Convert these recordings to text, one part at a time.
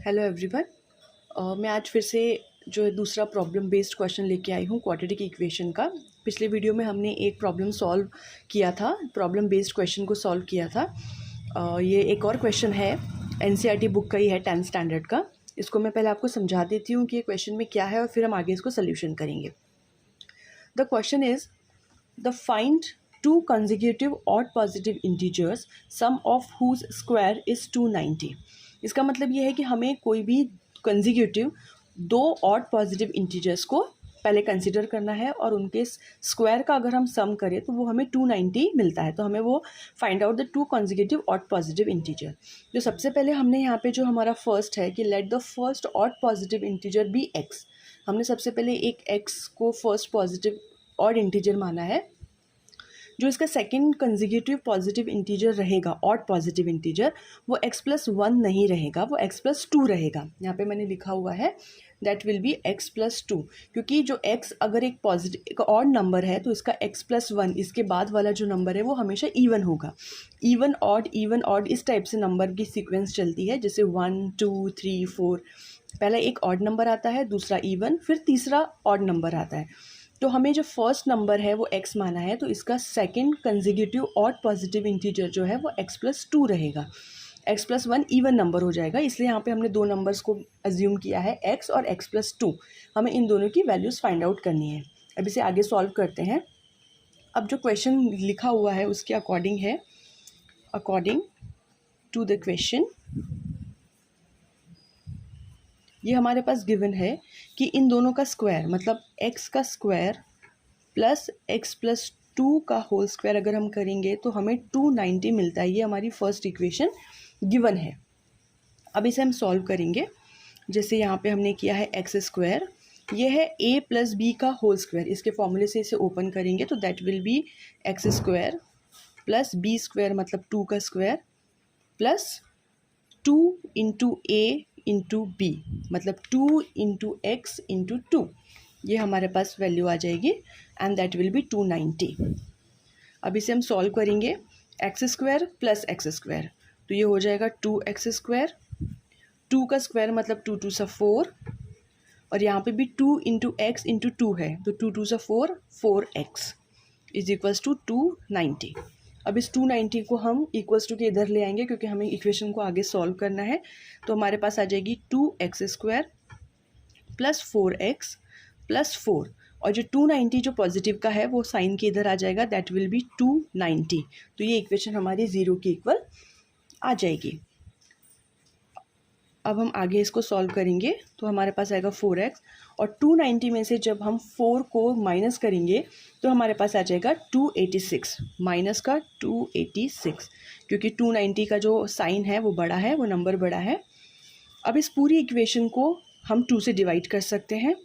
Hello everyone. मैं आज फिर से जो है दूसरा प्रॉब्लम बेस्ड क्वेश्चन लेके आई हूँ क्वाड्रेटिक इक्वेशन का। पिछले वीडियो में हमने एक प्रॉब्लम सॉल्व किया था, प्रॉब्लम बेस्ड क्वेश्चन को सॉल्व किया था। ये एक और क्वेश्चन है, एनसीईआरटी बुक का ही है 10th स्टैंडर्ड का। इसको मैं पहले आपको समझा देती हूँ कि ये क्वेश्चन में क्या है और फिर हम आगे इसको सोल्यूशन करेंगे। The question is the find two consecutive odd positive integers sum of whose square is 290। इसका मतलब ये है कि हमें कोई भी कंजिक्यूटिव दो ऑड पॉजिटिव इंटीजर्स को पहले कंसिडर करना है और उनके स्क्वायर का अगर हम सम करें तो वो हमें 290 मिलता है। तो हमें वो find out the two consecutive odd positive integer. जो सबसे पहले हमने यहाँ पे जो हमारा फर्स्ट है कि let the first odd positive integer be x. हमने सबसे पहले एक एक्स को फर्स्ट पॉजिटिव ऑड इंटीजर माना है। जो इसका सेकेंड कंजिक्यूटिव पॉजिटिव इंटीजर रहेगा, ऑड पॉजिटिव इंटीजर, वो x+1 नहीं रहेगा, वो x+2 रहेगा। यहाँ पे मैंने लिखा हुआ है दैट विल बी x+2, क्योंकि जो x अगर एक पॉजिटिव एक ऑड नंबर है तो इसका x+1 इसके बाद वाला जो नंबर है वो हमेशा इवन होगा। इवन ऑड इस टाइप से नंबर की सीक्वेंस चलती है, जैसे 1 2 3 4। पहला एक ऑड नंबर आता है, दूसरा इवन, फिर तीसरा ऑड नंबर आता है। तो हमें जो फर्स्ट नंबर है वो x माना है, तो इसका second consecutive odd positive integer जो है वो x+2 रहेगा। x+1 इवन नंबर हो जाएगा, इसलिए यहाँ पे हमने दो नंबर्स को अज्यूम किया है, x और x+2। हमें इन दोनों की वैल्यूज़ फाइंड आउट करनी है। अब इसे आगे सॉल्व करते हैं। अब जो क्वेश्चन लिखा हुआ है उसके अकॉर्डिंग है, अकॉर्डिंग टू द क्वेश्चन ये हमारे पास गिवन है कि इन दोनों का स्क्वायर मतलब x का स्क्वायर प्लस x+2 का होल स्क्वायर अगर हम करेंगे तो हमें 290 मिलता है। ये हमारी फर्स्ट इक्वेशन गिवन है। अब इसे हम सॉल्व करेंगे। जैसे यहाँ पे हमने किया है एक्स स्क्वायर, ये है a + b का होल स्क्वायर। इसके फॉर्मूले से इसे ओपन करेंगे तो that will be x square plus b square मतलब 2 का square plus 2 into a into b मतलब 2 इंटू एक्स इंटू 2। ये हमारे पास वैल्यू आ जाएगी एंड दैट विल बी 290। अब इसे हम सॉल्व करेंगे, x square plus x square, तो ये हो जाएगा 2x स्क्वायर, 2 का स्क्वायर मतलब 2 2 सा 4, और यहाँ पे भी 2 इंटू एक्स इंटू 2 है तो 2 2 सा 4, 4x इज इक्वल्स टू 290। अब इस 290 को हम इक्वल्स टू के इधर ले आएंगे क्योंकि हमें इक्वेशन को आगे सॉल्व करना है। तो हमारे पास आ जाएगी 2x square plus 4x plus 4, और जो 290 जो पॉजिटिव का है वो साइन के इधर आ जाएगा, दैट विल बी 290। तो ये इक्वेशन हमारी 0 के इक्वल आ जाएगी। अब हम आगे इसको सॉल्व करेंगे तो हमारे पास आएगा 4x, और 290 में से जब हम 4 को माइनस करेंगे तो हमारे पास आ जाएगा 286, माइनस का 286, क्योंकि 290 का जो साइन है वो बड़ा है, वो नंबर बड़ा है। अब इस पूरी इक्वेशन को हम 2 से डिवाइड कर सकते हैं,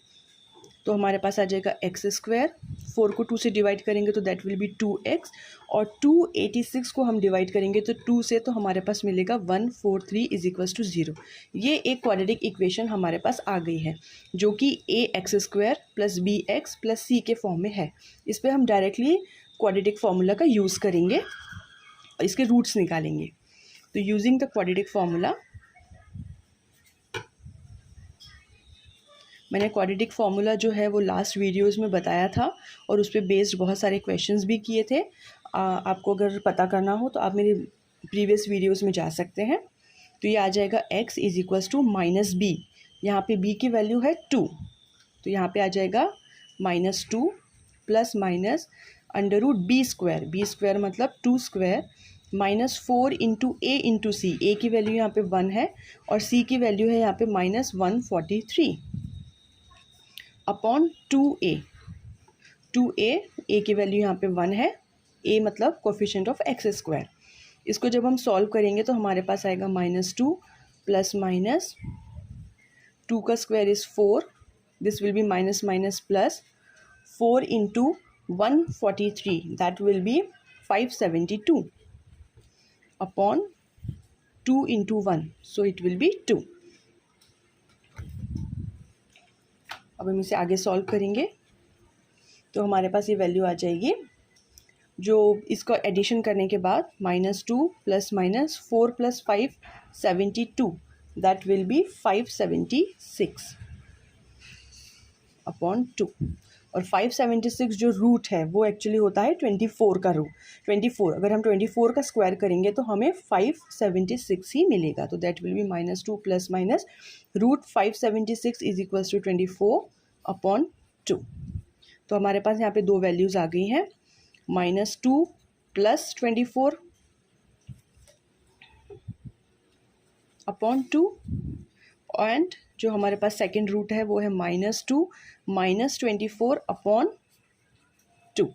तो हमारे पास आ जाएगा एक्स स्क्वायर, 4 को 2 से डिवाइड करेंगे तो दैट विल बी 2x, और 286 को हम डिवाइड करेंगे तो 2 से, तो हमारे पास मिलेगा 143 इज इक्वल्स टू 0। ये एक क्वाड्रेटिक इक्वेशन हमारे पास आ गई है जो कि ax square plus b x plus c के फॉर्म में है। इस पर हम डायरेक्टली क्वाड्रेटिक फार्मूला का यूज़ करेंगे और इसके रूट्स निकालेंगे। तो यूजिंग द क्वाड्रेटिक फार्मूला, मैंने क्वाड्रेटिक फार्मूला जो है वो लास्ट वीडियोस में बताया था और उस पर बेस्ड बहुत सारे क्वेश्चंस भी किए थे। आपको अगर पता करना हो तो आप मेरे प्रीवियस वीडियोस में जा सकते हैं। तो ये आ जाएगा x is equals to minus b, यहाँ पे b की वैल्यू है 2, तो यहाँ पे आ जाएगा -2 plus minus under root b square मतलब 2 square -4 into a into c. a की वैल्यू यहाँ पे 1 है और c की वैल्यू है यहाँ पे -143 अपॉन 2a। a की वैल्यू यहाँ पे 1 है, a मतलब कोफिशिएंट ऑफ एक्स स्क्वायर। इसको जब हम सॉल्व करेंगे तो हमारे पास आएगा -2 प्लस माइनस 2 का square is 4, this will be minus minus plus 4 into 143 that will B 572 upon 2 into 1, so it will be 2। अब हम इसे आगे सॉल्व करेंगे तो हमारे पास ये वैल्यू आ जाएगी, जो इसको एडिशन करने के बाद -2 plus minus 4 plus 5 72 that will B 576 upon 2। और 576 जो रूट है वो एक्चुअली होता है 24 का रूट। 24 अगर हम 24 का स्क्वायर करेंगे तो हमें 576 ही मिलेगा। तो that will be -2 plus minus root 576 is equals to 24 upon 2। तो हमारे पास यहाँ पे दो वैल्यूज़ आ गई हैं, -2 प्लस 24 अपॉन 2 एंड जो हमारे पास सेकेंड रूट है वो है -2 माइनस 24 अपॉन 2।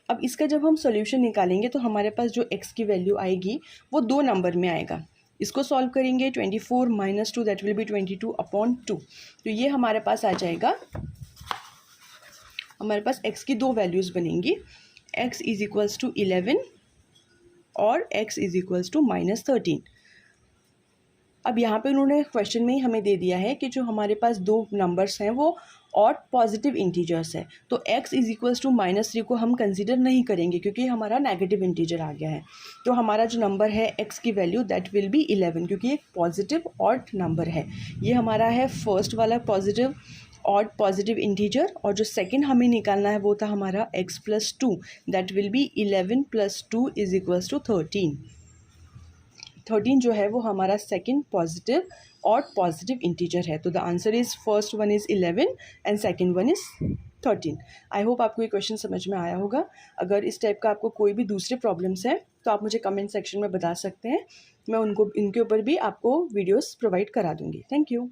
अब इसका जब हम सॉल्यूशन निकालेंगे तो हमारे पास जो x की वैल्यू आएगी वो दो नंबर में आएगा। इसको सॉल्व करेंगे 24 minus 2 that will B 22 upon 2। तो ये हमारे पास आ जाएगा, हमारे पास x की दो वैल्यूज़ बनेंगी, x इज इक्वल्स टू 11 और x इज इक्वल्स टू -13। अब यहाँ पे उन्होंने क्वेश्चन में ही हमें दे दिया है कि जो हमारे पास दो नंबर्स हैं वो ऑड पॉजिटिव इंटीजर्स है, तो x इज इक्वल्स टू -3 को हम कंसीडर नहीं करेंगे क्योंकि हमारा नेगेटिव इंटीजर आ गया है। तो हमारा जो नंबर है x की वैल्यू दैट विल बी 11 क्योंकि एक पॉजिटिव ऑड नंबर है। ये हमारा है फर्स्ट वाला पॉजिटिव ऑड पॉजिटिव इंटीजर, और जो सेकंड हमें निकालना है वो था हमारा x plus 2 that will be 11 plus 2 is equals to 13। 13 जो है वो हमारा सेकंड पॉजिटिव और पॉजिटिव इंटीजर है। तो the answer is first one is 11 and second one is 13। I hope आपको ये क्वेश्चन समझ में आया होगा। अगर इस टाइप का आपको कोई भी दूसरे प्रॉब्लम्स हैं तो आप मुझे कमेंट सेक्शन में बता सकते हैं, मैं उनको इनके ऊपर भी आपको वीडियोस प्रोवाइड करा दूँगी। Thank you.